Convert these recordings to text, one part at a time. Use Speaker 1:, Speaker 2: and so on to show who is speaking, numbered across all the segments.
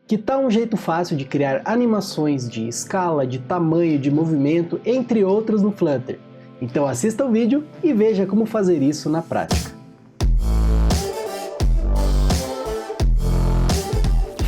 Speaker 1: Que tal um jeito fácil de criar animações de escala, de tamanho, de movimento, entre outros no Flutter? Então assista o vídeo e veja como fazer isso na prática.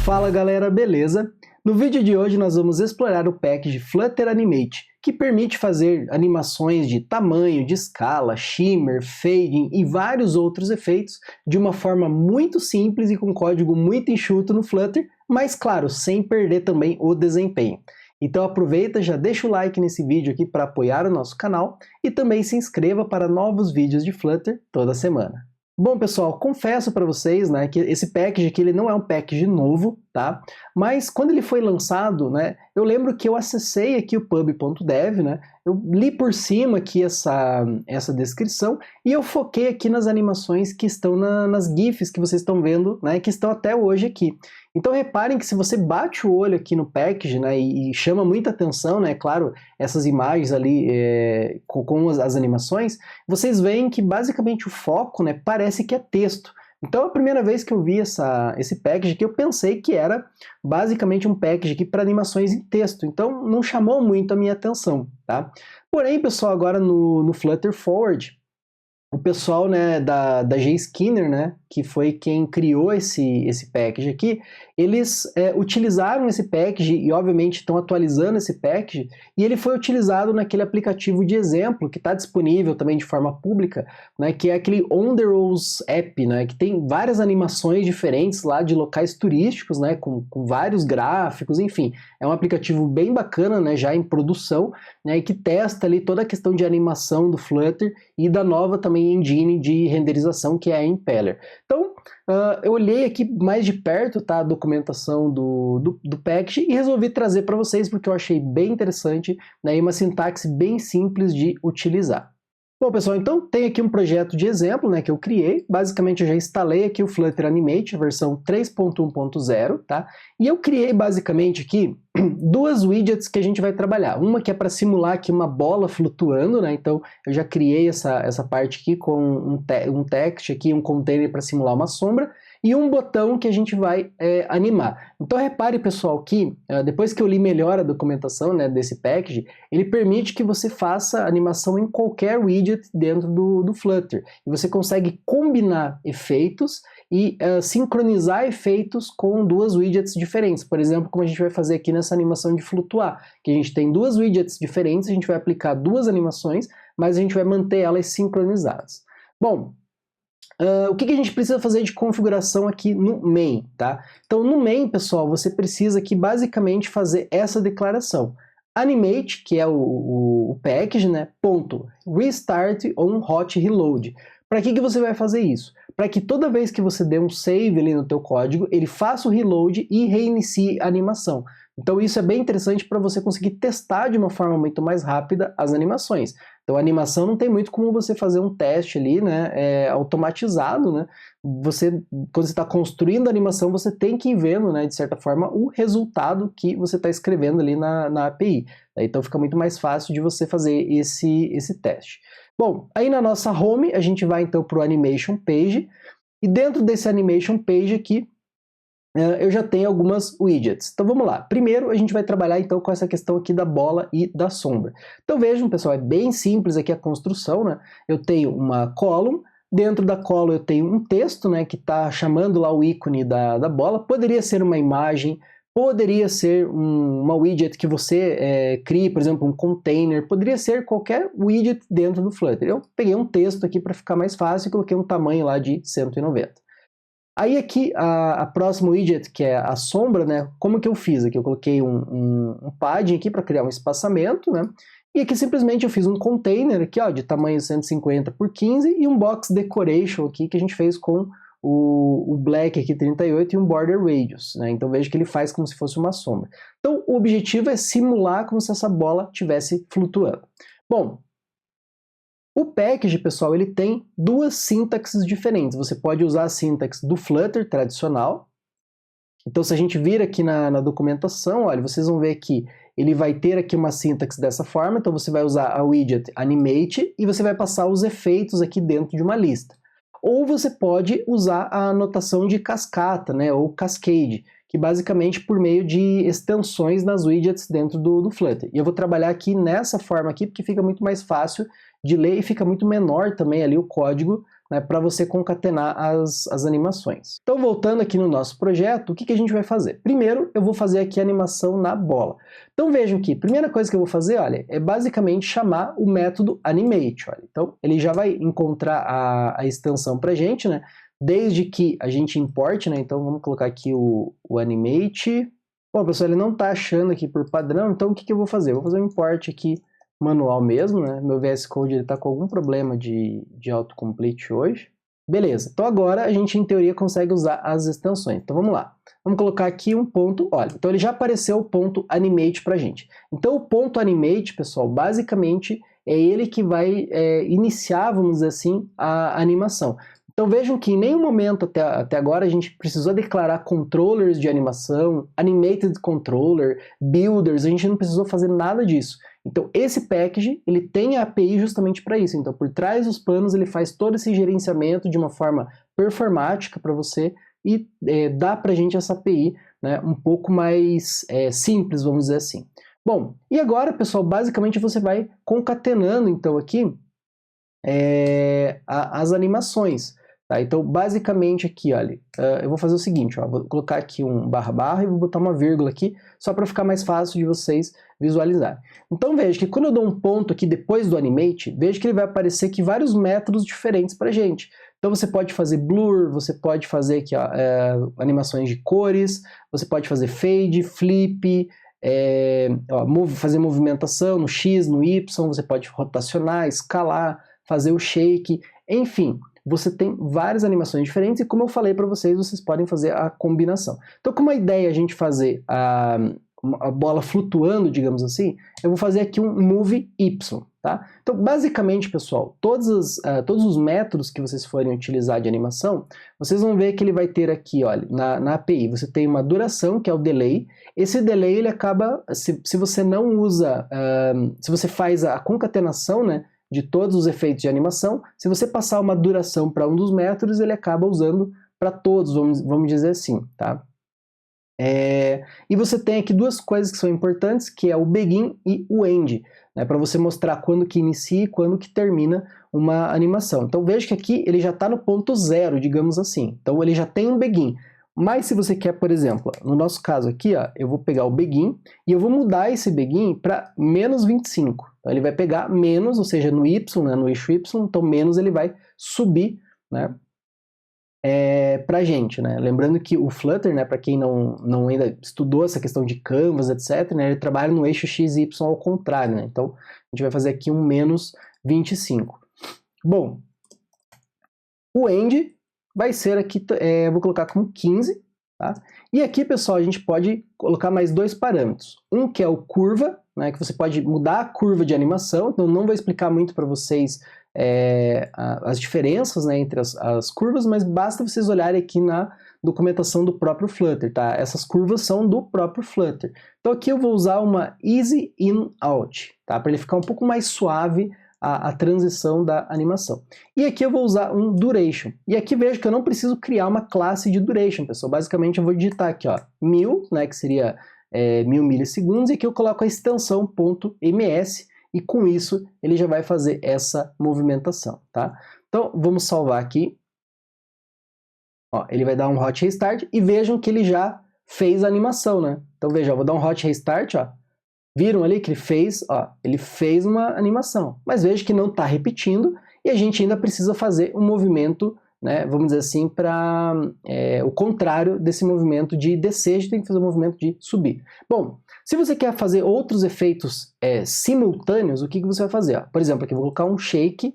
Speaker 1: Fala galera, beleza? No vídeo de hoje nós vamos explorar o package Flutter Animate, que permite fazer animações de tamanho, de escala, shimmer, fading e vários outros efeitos de uma forma muito simples e com código muito enxuto no Flutter, mas claro, sem perder também o desempenho. Então aproveita, já deixa o like nesse vídeo aqui para apoiar o nosso canal e também se inscreva para novos vídeos de Flutter toda semana. Bom pessoal, confesso para vocês, né, que esse package aqui ele não é um package novo, tá? Mas quando ele foi lançado, né, eu lembro que eu acessei aqui o pub.dev, né, eu li por cima aqui essa descrição e eu foquei aqui nas animações que estão nas GIFs que vocês estão vendo, né, que estão até hoje aqui. Então reparem que se você bate o olho aqui no package, né, e chama muita atenção, né, claro, essas imagens ali com as animações, vocês veem que basicamente o foco, né, parece que é texto. Então a primeira vez que eu vi esse package aqui, eu pensei que era basicamente um package aqui para animações em texto, então não chamou muito a minha atenção, tá? Porém, pessoal, agora no Flutter Forward, o pessoal, né, da GSkinner, né, que foi quem criou esse package aqui, eles utilizaram esse package e obviamente estão atualizando esse package e ele foi utilizado naquele aplicativo de exemplo que está disponível também de forma pública, né, que é aquele On The Roads App, né, que tem várias animações diferentes lá de locais turísticos, né, com vários gráficos, enfim, é um aplicativo bem bacana, né, já em produção, né, e que testa ali toda a questão de animação do Flutter e da nova também engine de renderização que é a Impeller. Então, eu olhei aqui mais de perto, tá, a documentação do package e resolvi trazer para vocês porque eu achei bem interessante, né, e uma sintaxe bem simples de utilizar. Bom pessoal, então tem aqui um projeto de exemplo, né, que eu criei. Basicamente eu já instalei aqui o Flutter Animate, versão 3.1.0, tá? E eu criei basicamente aqui duas widgets que a gente vai trabalhar. Uma que é para simular aqui uma bola flutuando, né? Então eu já criei essa parte aqui com um text aqui, um container para simular uma sombra, e um botão que a gente vai animar. Então repare pessoal que depois que eu li melhor a documentação, né, desse package, ele permite que você faça animação em qualquer widget dentro do Flutter. E você consegue combinar efeitos e sincronizar efeitos com duas widgets diferentes. Por exemplo, como a gente vai fazer aqui nessa animação de flutuar, que a gente tem duas widgets diferentes, a gente vai aplicar duas animações, mas a gente vai manter elas sincronizadas. Bom, o que a gente precisa fazer de configuração aqui no main, tá? Então no main, pessoal, você precisa aqui basicamente fazer essa declaração. Animate, que é o package, né, ponto, restart on hot reload. Para que você vai fazer isso? Para que toda vez que você der um save ali no teu código, ele faça o reload e reinicie a animação. Então isso é bem interessante para você conseguir testar de uma forma muito mais rápida as animações. Então a animação não tem muito como você fazer um teste ali, né, automatizado, né? Quando você está construindo a animação, você tem que ir vendo, né, de certa forma, o resultado que você está escrevendo ali na API. Então fica muito mais fácil de você fazer esse teste. Bom, aí na nossa home, a gente vai então para o Animation Page, e dentro desse Animation Page aqui, eu já tenho algumas widgets. Então vamos lá. Primeiro a gente vai trabalhar então com essa questão aqui da bola e da sombra. Então vejam pessoal, é bem simples aqui a construção, né? Eu tenho uma column, dentro da column eu tenho um texto, né, que está chamando lá o ícone da bola, poderia ser uma imagem, poderia ser uma widget que você crie, por exemplo, um container, poderia ser qualquer widget dentro do Flutter. Eu peguei um texto aqui para ficar mais fácil e coloquei um tamanho lá de 190. Aí aqui, a próxima widget, que é a sombra, né, como que eu fiz? Aqui eu coloquei um padding aqui para criar um espaçamento, né, e aqui simplesmente eu fiz um container aqui, ó, de tamanho 150 por 15 e um box decoration aqui que a gente fez com o black aqui 38 e um border radius, né, então veja que ele faz como se fosse uma sombra. Então o objetivo é simular como se essa bola estivesse flutuando. Bom, o package, pessoal, ele tem duas sintaxes diferentes. Você pode usar a sintaxe do Flutter tradicional. Então, se a gente vir aqui na documentação, olha, vocês vão ver que ele vai ter aqui uma sintaxe dessa forma. Então, você vai usar a widget animate e você vai passar os efeitos aqui dentro de uma lista. Ou você pode usar a notação de cascata, né, ou cascade, que basicamente por meio de extensões nas widgets dentro do Flutter. E eu vou trabalhar aqui nessa forma aqui, porque fica muito mais fácil de ler e fica muito menor também ali o código, né, para você concatenar as animações. Então, voltando aqui no nosso projeto, o que a gente vai fazer? Primeiro, eu vou fazer aqui a animação na bola. Então, vejam que a primeira coisa que eu vou fazer, olha, é basicamente chamar o método animate. Olha. Então, ele já vai encontrar a extensão para a gente, né, desde que a gente importe, né, então vamos colocar aqui o animate. Bom, pessoal, ele não está achando aqui por padrão, então o que eu vou fazer? Eu vou fazer um import aqui manual mesmo, né? Meu VS Code está com algum problema de autocomplete hoje. Beleza, então agora a gente em teoria consegue usar as extensões. Então vamos lá, vamos colocar aqui um ponto, olha, então ele já apareceu o ponto animate pra gente. Então o ponto animate, pessoal, basicamente é ele que vai iniciar, vamos dizer assim, a animação. Então vejam que em nenhum momento até agora a gente precisou declarar controllers de animação, animated controller, builders, a gente não precisou fazer nada disso. Então esse package, ele tem a API justamente para isso. Então por trás dos panos ele faz todo esse gerenciamento de uma forma performática para você e dá para a gente essa API, né, um pouco mais simples, vamos dizer assim. Bom, e agora, pessoal, basicamente você vai concatenando então aqui as animações. Tá? Então, basicamente aqui, olha, eu vou fazer o seguinte, ó, vou colocar aqui um barra e vou botar uma vírgula aqui, só para ficar mais fácil de vocês visualizarem. Então, veja que quando eu dou um ponto aqui depois do animate, veja que ele vai aparecer aqui vários métodos diferentes para gente. Então, você pode fazer blur, você pode fazer aqui, ó, animações de cores, você pode fazer fade, flip, fazer movimentação no X, no Y, você pode rotacionar, escalar, fazer o shake, enfim. Você tem várias animações diferentes e como eu falei para vocês, vocês podem fazer a combinação. Então, como a ideia é a gente fazer a bola flutuando, digamos assim, eu vou fazer aqui um move Y, tá? Então, basicamente, pessoal, todos os métodos que vocês forem utilizar de animação, vocês vão ver que ele vai ter aqui, olha, na API, você tem uma duração, que é o delay. Esse delay, ele acaba, se você não usa, se você faz a concatenação, né, de todos os efeitos de animação, se você passar uma duração para um dos métodos, ele acaba usando para todos, vamos dizer assim, tá? E você tem aqui duas coisas que são importantes, que é o begin e o end, né, para você mostrar quando que inicia e quando que termina uma animação. Então veja que aqui ele já está no ponto zero, digamos assim, então ele já tem um begin. Mas se você quer, por exemplo, no nosso caso aqui, ó, eu vou pegar o begin e eu vou mudar esse begin para menos 25. Então ele vai pegar menos, ou seja, no Y, né, no eixo Y, então menos ele vai subir, né, para a gente, né? Lembrando que o Flutter, né, para quem não ainda estudou essa questão de canvas, etc., né, ele trabalha no eixo X e Y ao contrário, né? Então a gente vai fazer aqui um menos 25. Bom, o end vai ser aqui, vou colocar como 15, tá? E aqui, pessoal, a gente pode colocar mais dois parâmetros. Um que é o curva, né, que você pode mudar a curva de animação, então não vou explicar muito para vocês as diferenças, né, entre as curvas, mas basta vocês olharem aqui na documentação do próprio Flutter, tá? Essas curvas são do próprio Flutter. Então aqui eu vou usar uma Easy In Out, tá? Para ele ficar um pouco mais suave a transição da animação. E aqui eu vou usar um Duration. E aqui vejo que eu não preciso criar uma classe de Duration, pessoal. Basicamente eu vou digitar aqui, ó, 1000, né, que seria 1000 milissegundos, e aqui eu coloco a extensão .ms, e com isso ele já vai fazer essa movimentação, tá? Então vamos salvar aqui. Ó, ele vai dar um hot restart e vejam que ele já fez a animação, né? Então veja, eu vou dar um hot restart, ó. Viram ali que ele fez uma animação, mas veja que não está repetindo e a gente ainda precisa fazer um movimento, né, vamos dizer assim, para o contrário desse movimento de descer, a gente tem que fazer um movimento de subir. Bom, se você quer fazer outros efeitos simultâneos, o que você vai fazer? Ó, por exemplo, aqui eu vou colocar um shake,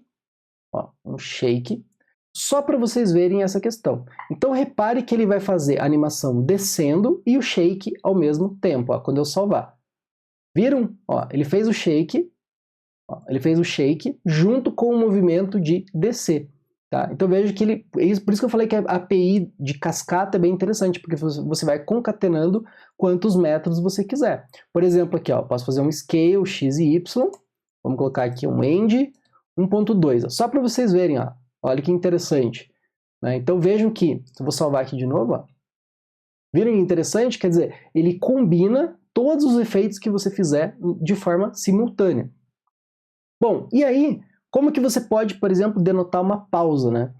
Speaker 1: só para vocês verem essa questão. Então repare que ele vai fazer a animação descendo e o shake ao mesmo tempo, ó, quando eu salvar. Viram? Ó, ele fez o shake, junto com o movimento de descer. Tá? Então veja que por isso que eu falei que a API de cascata é bem interessante, porque você vai concatenando quantos métodos você quiser. Por exemplo, aqui, ó, posso fazer um scale x e y, vamos colocar aqui um end 1.2, só para vocês verem, ó, olha que interessante. Né? Então vejam que, eu vou salvar aqui de novo, ó, Viram que interessante? Quer dizer, ele combina todos os efeitos que você fizer de forma simultânea. Bom, e aí, como que você pode, por exemplo, denotar uma pausa, né?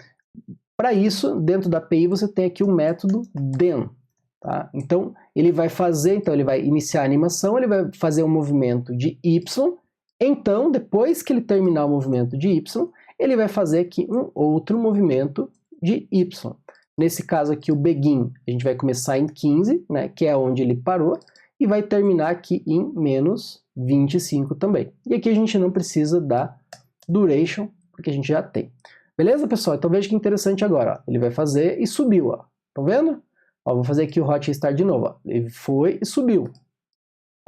Speaker 1: Para isso, dentro da API, você tem aqui o método then. Tá? Então, ele vai iniciar a animação, ele vai fazer um movimento de Y, então, depois que ele terminar o movimento de Y, ele vai fazer aqui um outro movimento de Y. Nesse caso aqui, o begin, a gente vai começar em 15, né, que é onde ele parou, e vai terminar aqui em menos 25 também. E aqui a gente não precisa da duration, porque a gente já tem. Beleza, pessoal? Então veja que interessante agora. Ó. Ele vai fazer e subiu. Ó. Estão vendo? Ó, vou fazer aqui o hot start de novo. Ó. Ele foi e subiu.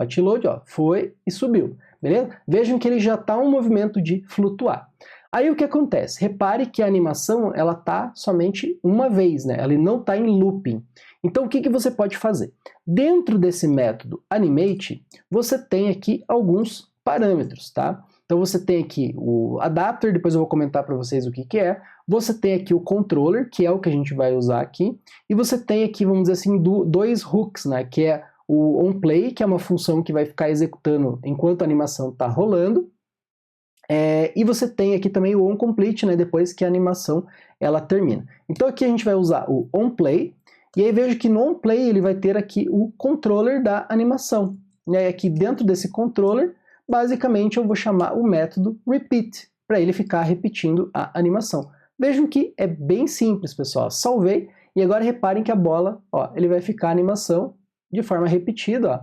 Speaker 1: Hot load, ó, foi e subiu. Beleza? Vejam que ele já está um movimento de flutuar. Aí o que acontece? Repare que a animação ela está somente uma vez, né? Ela não está em looping. Então o que você pode fazer? Dentro desse método animate, você tem aqui alguns parâmetros, tá? Então você tem aqui o adapter, depois eu vou comentar para vocês o que é. Você tem aqui o controller, que é o que a gente vai usar aqui. E você tem aqui, vamos dizer assim, dois hooks, né? Que é o onPlay, que é uma função que vai ficar executando enquanto a animação está rolando. E você tem aqui também o onComplete, né, depois que a animação ela termina. Então aqui a gente vai usar o onPlay, e aí vejo que no onPlay ele vai ter aqui o controller da animação. E aí aqui dentro desse controller, basicamente eu vou chamar o método repeat, para ele ficar repetindo a animação. Vejam que é bem simples, pessoal. Salvei, e agora reparem que a bola, ó, ele vai ficar a animação de forma repetida, ó,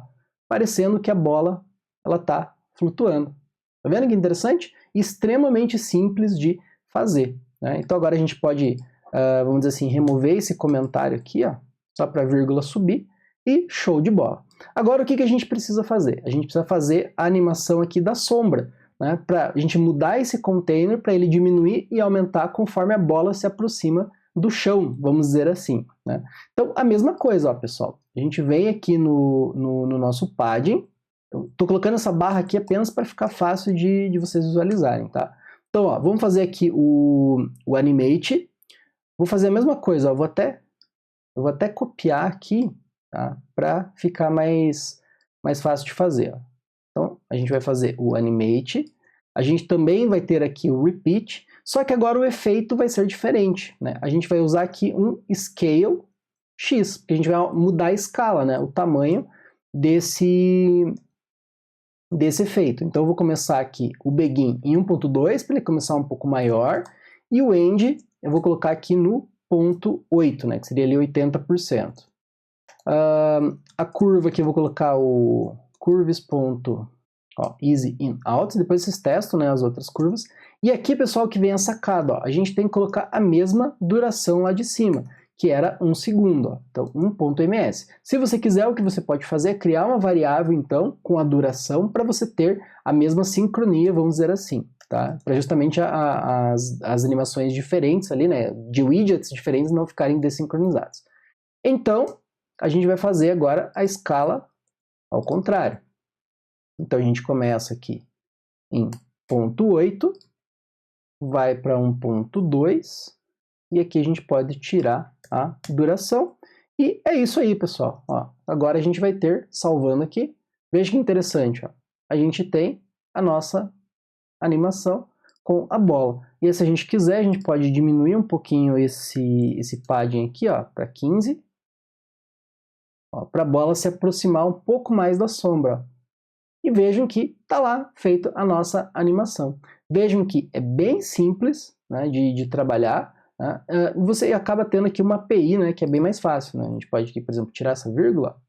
Speaker 1: parecendo que a bola ela está flutuando. Tá vendo que interessante? Extremamente simples de fazer. Né? Então agora a gente pode, vamos dizer assim, remover esse comentário aqui, ó, só para a vírgula subir, e show de bola. Agora o que a gente precisa fazer? A gente precisa fazer a animação aqui da sombra, né? Para a gente mudar esse container para ele diminuir e aumentar conforme a bola se aproxima do chão, vamos dizer assim. Né? Então a mesma coisa, ó, pessoal. A gente vem aqui no nosso padding. Estou colocando essa barra aqui apenas para ficar fácil de vocês visualizarem, tá? Então, ó, vamos fazer aqui o animate. Vou fazer a mesma coisa, ó, eu vou até copiar aqui, tá? Para ficar mais fácil de fazer. Ó. Então, a gente vai fazer o animate. A gente também vai ter aqui o repeat, só que agora o efeito vai ser diferente, né? A gente vai usar aqui um scale X, porque a gente vai mudar a escala, né? O tamanho desse efeito. Então eu vou começar aqui o begin em 1.2 para ele começar um pouco maior, e o end eu vou colocar aqui no 0.8, né, que seria ali 80%. A curva aqui eu vou colocar o curves.easy in out, depois vocês testam, né, as outras curvas. E aqui, pessoal, que vem a sacada, ó, a gente tem que colocar a mesma duração lá de cima, que era 1 segundo, ó. Então 1.ms. Se você quiser, o que você pode fazer é criar uma variável, então, com a duração, para você ter a mesma sincronia, vamos dizer assim, tá? Para justamente as animações diferentes ali, né, de widgets diferentes não ficarem desincronizados. Então, a gente vai fazer agora a escala ao contrário. Então a gente começa aqui em 0.8, vai para 1.2, e aqui a gente pode tirar a duração. E é isso aí, pessoal. Ó, agora a gente vai ter, salvando aqui, veja que interessante, ó, a gente tem a nossa animação com a bola. E se a gente quiser, a gente pode diminuir um pouquinho esse padding aqui, ó, para 15, para a bola se aproximar um pouco mais da sombra. Ó. E vejam que está lá feita a nossa animação. Vejam que é bem simples, né, de trabalhar. Você acaba tendo aqui uma API, né, que é bem mais fácil. Né? A gente pode aqui, por exemplo, tirar essa vírgula.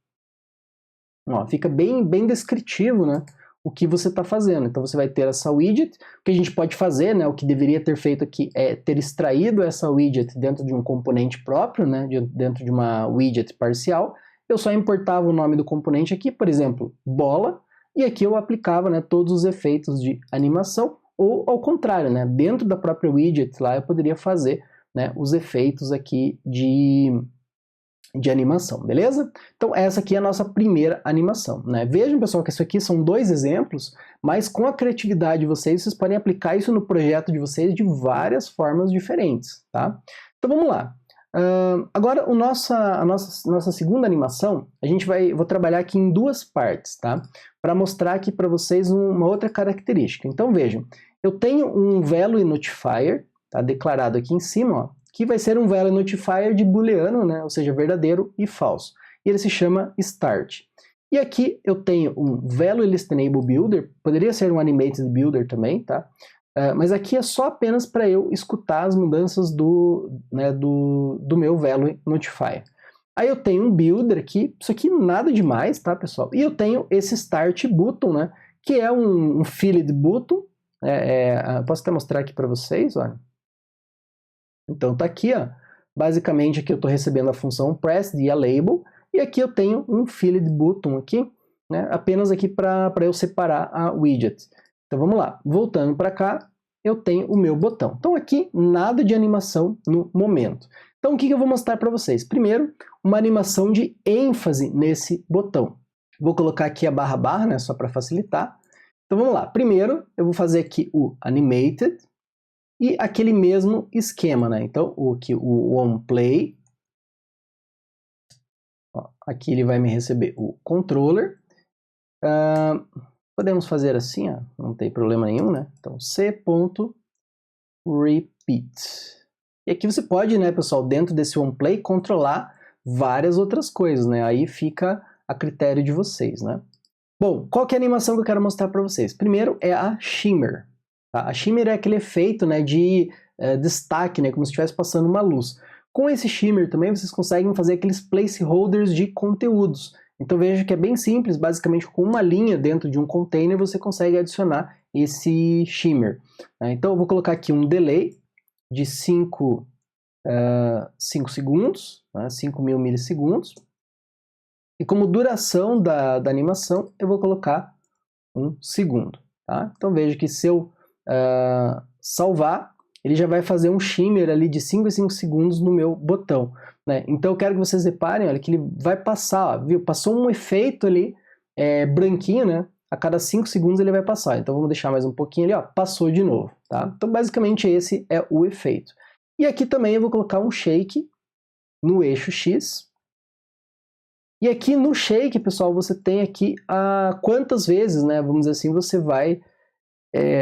Speaker 1: Ó, fica bem descritivo, né, o que você está fazendo. Então você vai ter essa widget. O que a gente pode fazer, né, o que deveria ter feito aqui é ter extraído essa widget dentro de um componente próprio, né, dentro de uma widget parcial. Eu só importava o nome do componente aqui, por exemplo, bola, e aqui eu aplicava, né, todos os efeitos de animação, ou ao contrário, né, dentro da própria widget lá eu poderia fazer, né, os efeitos aqui de animação, beleza? Então essa aqui é a nossa primeira animação, né? Vejam, pessoal, que isso aqui são 2 exemplos, mas com a criatividade de vocês podem aplicar isso no projeto de vocês de várias formas diferentes, tá? Então vamos lá. Agora, a nossa segunda animação, vou trabalhar aqui em duas partes, tá? Para mostrar aqui para vocês uma outra característica. Então, vejam, eu tenho um value notifier, tá? Declarado aqui em cima, ó, que vai ser um value notifier de booleano, né? Ou seja, verdadeiro e falso. E ele se chama start. E aqui eu tenho um value listenable builder, poderia ser um animated builder também, tá? Mas aqui é só apenas para eu escutar as mudanças do meu value notifier. Aí eu tenho um builder aqui, isso aqui nada demais, tá, pessoal? E eu tenho esse start button, né, que é um filled button. Posso até mostrar aqui para vocês, olha. Então tá aqui, ó. Basicamente aqui eu estou recebendo a função pressed e a label, e aqui eu tenho um filled button aqui, né, apenas aqui para eu separar a widget. Então vamos lá, voltando para cá, eu tenho o meu botão. Então aqui, nada de animação no momento. Então o que eu vou mostrar para vocês? Primeiro, uma animação de ênfase nesse botão. Vou colocar aqui a barra, né, só para facilitar. Então vamos lá, primeiro eu vou fazer aqui o animated e aquele mesmo esquema, né? Então o onPlay, aqui ele vai me receber o controller. Podemos fazer assim, ó, não tem problema nenhum, né? Então, c.repeat. E aqui você pode, né, pessoal, dentro desse onPlay, controlar várias outras coisas, né? Aí fica a critério de vocês, né? Bom, qual que é a animação que eu quero mostrar para vocês? Primeiro é a Shimmer. Tá? A Shimmer é aquele efeito, né, de destaque, né, como se estivesse passando uma luz. Com esse Shimmer também vocês conseguem fazer aqueles placeholders de conteúdos. Então veja que é bem simples, basicamente com uma linha dentro de um container você consegue adicionar esse Shimmer. Então eu vou colocar aqui um delay de 5 segundos, né, 5.000 milissegundos. E como duração da animação eu vou colocar 1 segundo. Tá? Então veja que se eu salvar, ele já vai fazer um shimmer ali de 5 em 5 segundos no meu botão. Né? Então eu quero que vocês reparem, olha, que ele vai passar, ó, viu? Passou um efeito ali, branquinho, né? A cada 5 segundos ele vai passar. Então vamos deixar mais um pouquinho ali, ó, passou de novo. Tá? Então basicamente esse é o efeito. E aqui também eu vou colocar um shake no eixo X. E aqui no shake, pessoal, você tem aqui quantas vezes, né, vamos dizer assim, você vai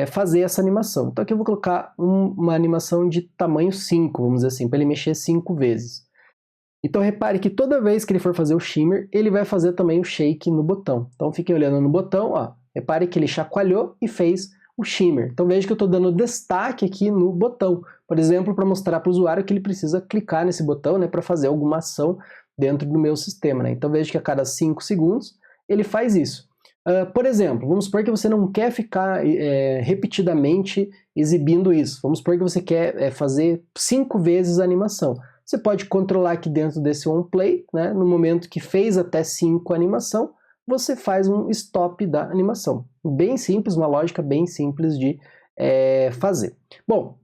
Speaker 1: fazer essa animação. Então aqui eu vou colocar uma animação de tamanho 5, vamos dizer assim, para ele mexer 5 vezes. Então repare que toda vez que ele for fazer o shimmer, ele vai fazer também o shake no botão. Então fiquem olhando no botão, ó, repare que ele chacoalhou e fez o shimmer. Então veja que eu estou dando destaque aqui no botão, por exemplo, para mostrar para o usuário que ele precisa clicar nesse botão, né, para fazer alguma ação dentro do meu sistema. Né? Então veja que a cada 5 segundos ele faz isso. Por exemplo, vamos supor que você não quer ficar repetidamente exibindo isso. Vamos supor que você quer fazer 5 vezes a animação. Você pode controlar aqui dentro desse onPlay, né? No momento que fez até 5 animação, você faz um stop da animação. Bem simples, uma lógica bem simples de fazer. Bom,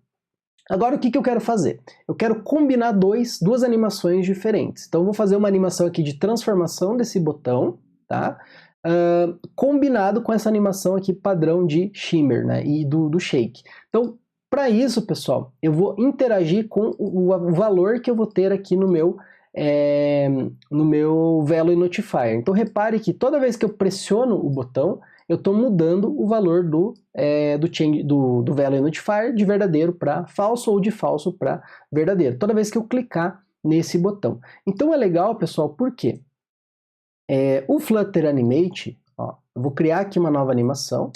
Speaker 1: agora o que eu quero fazer? Eu quero combinar duas animações diferentes. Então eu vou fazer uma animação aqui de transformação desse botão, tá? Combinado com essa animação aqui padrão de shimmer, né, e do shake. Então, para isso, pessoal, eu vou interagir com o valor que eu vou ter aqui no meu value notifier. Então, repare que toda vez que eu pressiono o botão, eu estou mudando o valor do value notifier de verdadeiro para falso ou de falso para verdadeiro, toda vez que eu clicar nesse botão. Então é legal, pessoal, por quê? O Flutter Animate, ó, eu vou criar aqui uma nova animação,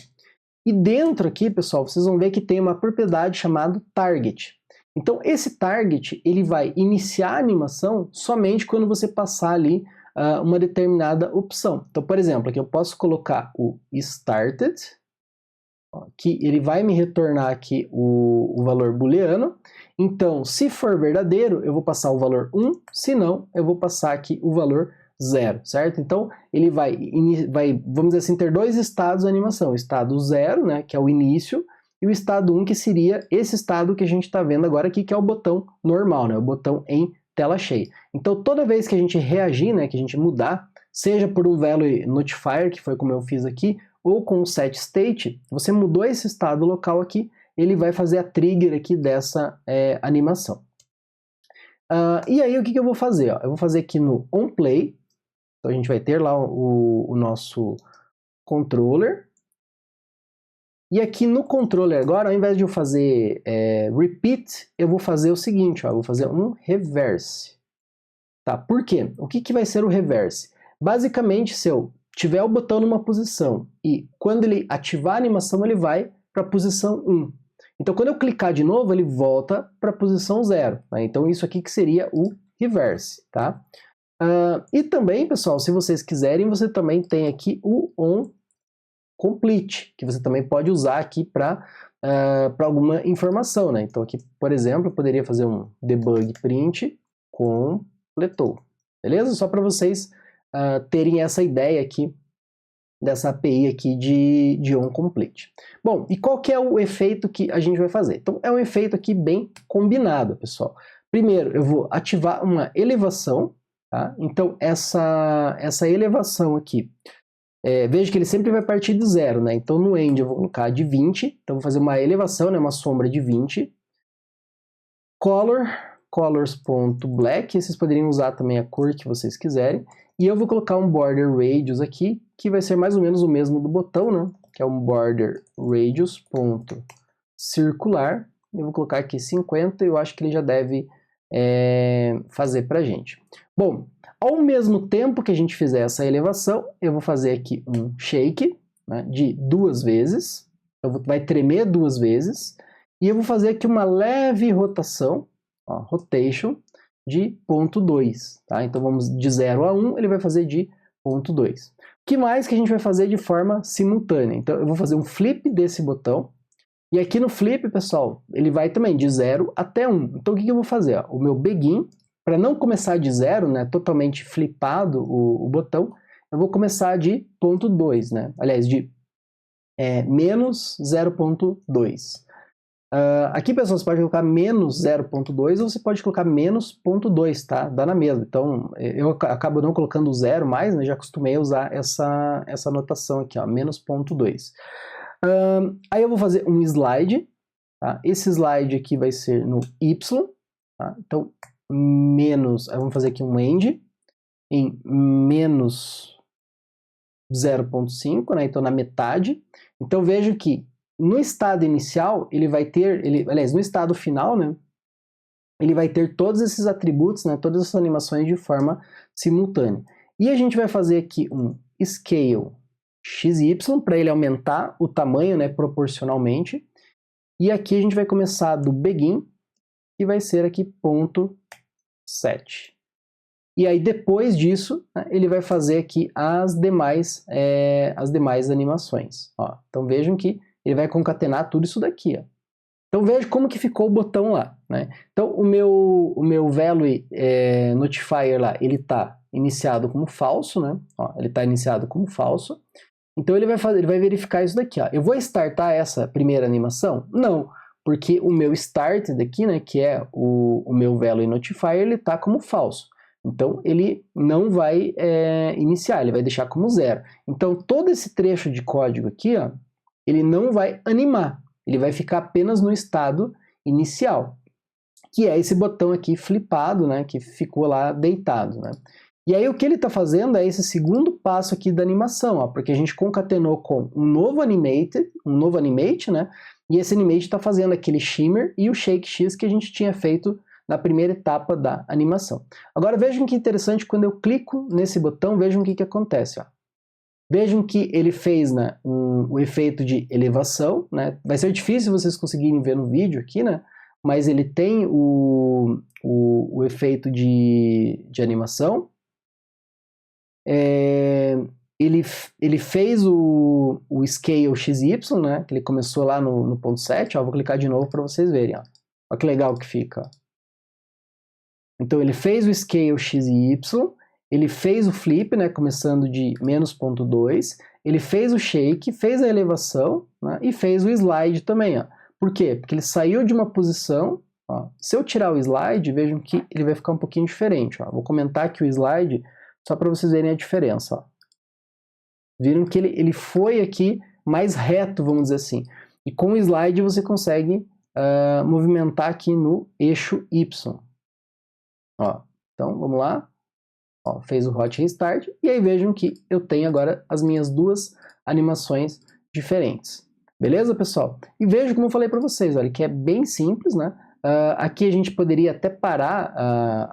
Speaker 1: e dentro aqui, pessoal, vocês vão ver que tem uma propriedade chamada Target. Então esse Target, ele vai iniciar a animação somente quando você passar ali uma determinada opção. Então, por exemplo, aqui eu posso colocar o Started, ó, que ele vai me retornar aqui o valor booleano. Então, se for verdadeiro, eu vou passar o valor 1, se não, eu vou passar aqui o valor 0, certo? Então, ele vai, vamos dizer assim, ter dois estados da animação. O estado 0, né, que é o início, e o estado 1, que seria esse estado que a gente está vendo agora aqui, que é o botão normal, né, o botão em tela cheia. Então, toda vez que a gente reagir, né, que a gente mudar, seja por um value notifier, que foi como eu fiz aqui, ou com o set state, você mudou esse estado local aqui, ele vai fazer a trigger aqui dessa animação. E aí o que eu vou fazer? Ó? Eu vou fazer aqui no onPlay, então a gente vai ter lá o nosso controller. E aqui no controller agora, ao invés de eu fazer repeat, eu vou fazer o seguinte, ó, eu vou fazer um reverse. Tá, por quê? O que vai ser o reverse? Basicamente, se eu tiver o botão numa posição e quando ele ativar a animação, ele vai para a posição 1. Então, quando eu clicar de novo, ele volta para a posição 0. Tá? Então, isso aqui que seria o reverse. Tá? E também, pessoal, se vocês quiserem, você também tem aqui o onComplete, que você também pode usar aqui para alguma informação. Né? Então, aqui, por exemplo, eu poderia fazer um debug print completou. Beleza? Só para vocês terem essa ideia aqui dessa API aqui de onComplete. Bom, e qual que é o efeito que a gente vai fazer? Então, é um efeito aqui bem combinado, pessoal. Primeiro, eu vou ativar uma elevação, tá? Então, essa elevação aqui, veja que ele sempre vai partir de 0, né? Então, no end eu vou colocar de 20, então vou fazer uma elevação, né? Uma sombra de 20. Colors.black, vocês poderiam usar também a cor que vocês quiserem. E eu vou colocar um border radius aqui, que vai ser mais ou menos o mesmo do botão, né? Que é um border radius.circular. Eu vou colocar aqui 50, eu acho que ele já deve fazer pra gente. Bom, ao mesmo tempo que a gente fizer essa elevação, eu vou fazer aqui um shake, né, de 2 vezes. Vai tremer 2 vezes. E eu vou fazer aqui uma leve rotação, ó, rotation, de 0.2. Tá? Então vamos de 0 a 1, ele vai fazer de 0.2. O que mais que a gente vai fazer de forma simultânea? Então eu vou fazer um flip desse botão. E aqui no flip, pessoal, ele vai também de 0 até 1. Então o que eu vou fazer? Ó? O meu begin, para não começar de 0, né, totalmente flipado o botão, eu vou começar de 0.2, né? Aliás, de menos 0.2. Aqui, pessoal, você pode colocar menos 0.2 ou você pode colocar menos 0.2, tá? Dá na mesma. Então, eu acabo não colocando 0 mais, né? Já acostumei a usar essa notação aqui, ó, menos 0.2. Aí eu vou fazer um slide, tá? Esse slide aqui vai ser no Y, tá? Então, menos, aí vamos fazer aqui um end em menos 0.5, né? Então, na metade. Então, vejo que no estado inicial, ele vai ter, aliás, no estado final, né, ele vai ter todos esses atributos, né, todas essas animações de forma simultânea. E a gente vai fazer aqui um scale XY para ele aumentar o tamanho, né, proporcionalmente. E aqui a gente vai começar do begin, que vai ser aqui 0.7. E aí depois disso, né, ele vai fazer aqui as demais animações. Ó, então vejam que ele vai concatenar tudo isso daqui, ó. Então veja como que ficou o botão lá, né? Então o meu value notifier lá, ele está iniciado como falso, né? Ó, ele está iniciado como falso. Então ele vai verificar isso daqui, ó. Eu vou startar essa primeira animação? Não, porque o meu start daqui, né, que é o meu value notifier, ele está como falso. Então ele não vai iniciar, ele vai deixar como 0. Então todo esse trecho de código aqui, ó, ele não vai animar, ele vai ficar apenas no estado inicial, que é esse botão aqui flipado, né, que ficou lá deitado, né. E aí o que ele está fazendo é esse segundo passo aqui da animação, ó, porque a gente concatenou com um novo animate, né, e esse animate está fazendo aquele shimmer e o shake X que a gente tinha feito na primeira etapa da animação. Agora vejam que interessante, quando eu clico nesse botão, vejam o que acontece, ó. Vejam que ele fez, né, o efeito de elevação, né? Vai ser difícil vocês conseguirem ver no vídeo aqui, né? Mas ele tem o efeito de animação. Ele fez o scale XY, né? Que ele começou lá no ponto 7. Ó, vou clicar de novo para vocês verem. Ó. Olha que legal que fica. Ó. Então ele fez o scale XY. Ele fez o flip, né, começando de menos 0.2, ele fez o shake, fez a elevação, né, e fez o slide também. Ó. Por quê? Porque ele saiu de uma posição, ó. Se eu tirar o slide, vejam que ele vai ficar um pouquinho diferente. Ó. Vou comentar aqui o slide, só para vocês verem a diferença. Ó. Viram que ele foi aqui mais reto, vamos dizer assim. E com o slide você consegue movimentar aqui no eixo Y. Ó, então, vamos lá. Ó, fez o Hot Restart. E aí vejam que eu tenho agora as minhas duas animações diferentes. Beleza, pessoal? E veja como eu falei para vocês, olha, que é bem simples, né? Aqui a gente poderia até parar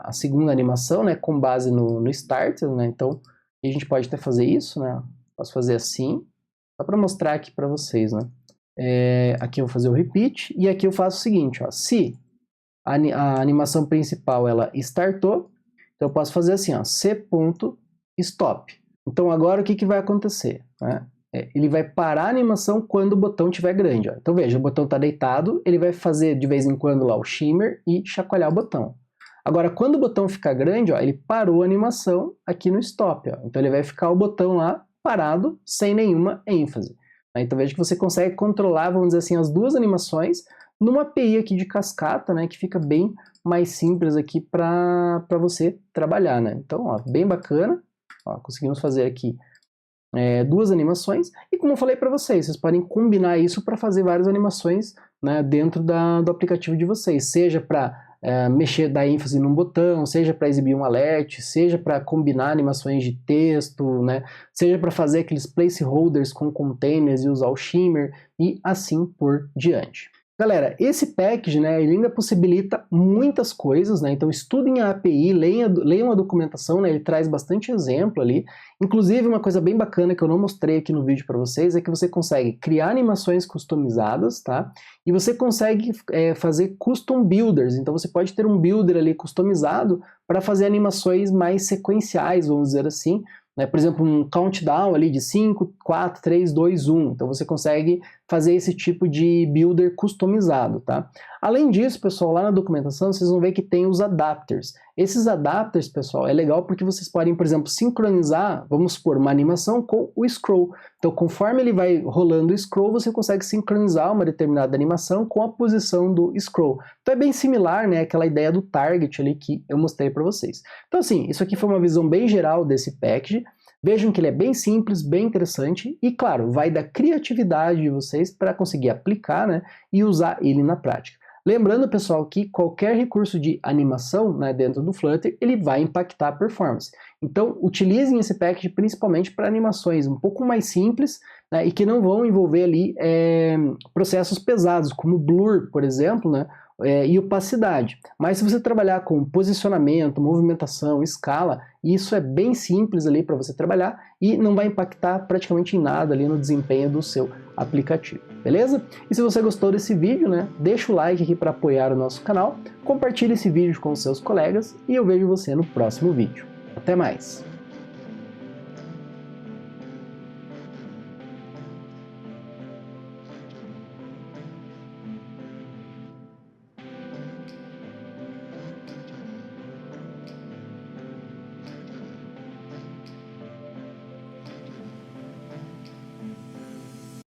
Speaker 1: a segunda animação, né, com base no Start, né? Então, a gente pode até fazer isso, né? Posso fazer assim, só para mostrar aqui para vocês, né? Aqui eu vou fazer o Repeat, e aqui eu faço o seguinte, ó, se a animação principal ela startou, então eu posso fazer assim, ó, c.stop. Então agora o que vai acontecer, né? Ele vai parar a animação quando o botão estiver grande. Ó. Então veja, o botão está deitado, ele vai fazer de vez em quando lá o shimmer e chacoalhar o botão. Agora, quando o botão ficar grande, ó, ele parou a animação aqui no stop. Ó. Então ele vai ficar o botão lá parado, sem nenhuma ênfase. Então veja que você consegue controlar, vamos dizer assim, as duas animações numa API aqui de cascata, né, que fica bem mais simples aqui para você trabalhar. Né? Então, ó, bem bacana. Ó, conseguimos fazer aqui duas animações, e como eu falei para vocês podem combinar isso para fazer várias animações, né, dentro do aplicativo de vocês, seja para dar ênfase num botão, seja para exibir um alert, seja para combinar animações de texto, né, seja para fazer aqueles placeholders com containers e usar o shimmer, e assim por diante. Galera, esse package, né, ele ainda possibilita muitas coisas, né, então estudem a API, leiam a documentação, né, ele traz bastante exemplo ali. Inclusive, uma coisa bem bacana que eu não mostrei aqui no vídeo para vocês é que você consegue criar animações customizadas, tá? E você consegue fazer custom builders, então você pode ter um builder ali customizado para fazer animações mais sequenciais, vamos dizer assim, né? Por exemplo, um countdown ali de 5, 4, 3, 2, 1. Então você consegue fazer esse tipo de builder customizado, tá? Além disso, pessoal, lá na documentação vocês vão ver que tem os adapters. Esses adapters, pessoal, é legal porque vocês podem, por exemplo, sincronizar, vamos supor, uma animação com o scroll. Então, conforme ele vai rolando o scroll, você consegue sincronizar uma determinada animação com a posição do scroll. Então é bem similar, né, àquela ideia do target ali que eu mostrei para vocês. Então, assim, isso aqui foi uma visão bem geral desse package. Vejam que ele é bem simples, bem interessante e, claro, vai da criatividade de vocês para conseguir aplicar, né, e usar ele na prática. Lembrando, pessoal, que qualquer recurso de animação, né, dentro do Flutter, ele vai impactar a performance. Então, utilizem esse package principalmente para animações um pouco mais simples, né, e que não vão envolver ali processos pesados, como blur, por exemplo, né, e opacidade. Mas se você trabalhar com posicionamento, movimentação, escala, isso é bem simples ali para você trabalhar e não vai impactar praticamente em nada ali no desempenho do seu aplicativo, beleza? E se você gostou desse vídeo, né, deixa o like aqui para apoiar o nosso canal, compartilhe esse vídeo com seus colegas e eu vejo você no próximo vídeo. Até mais!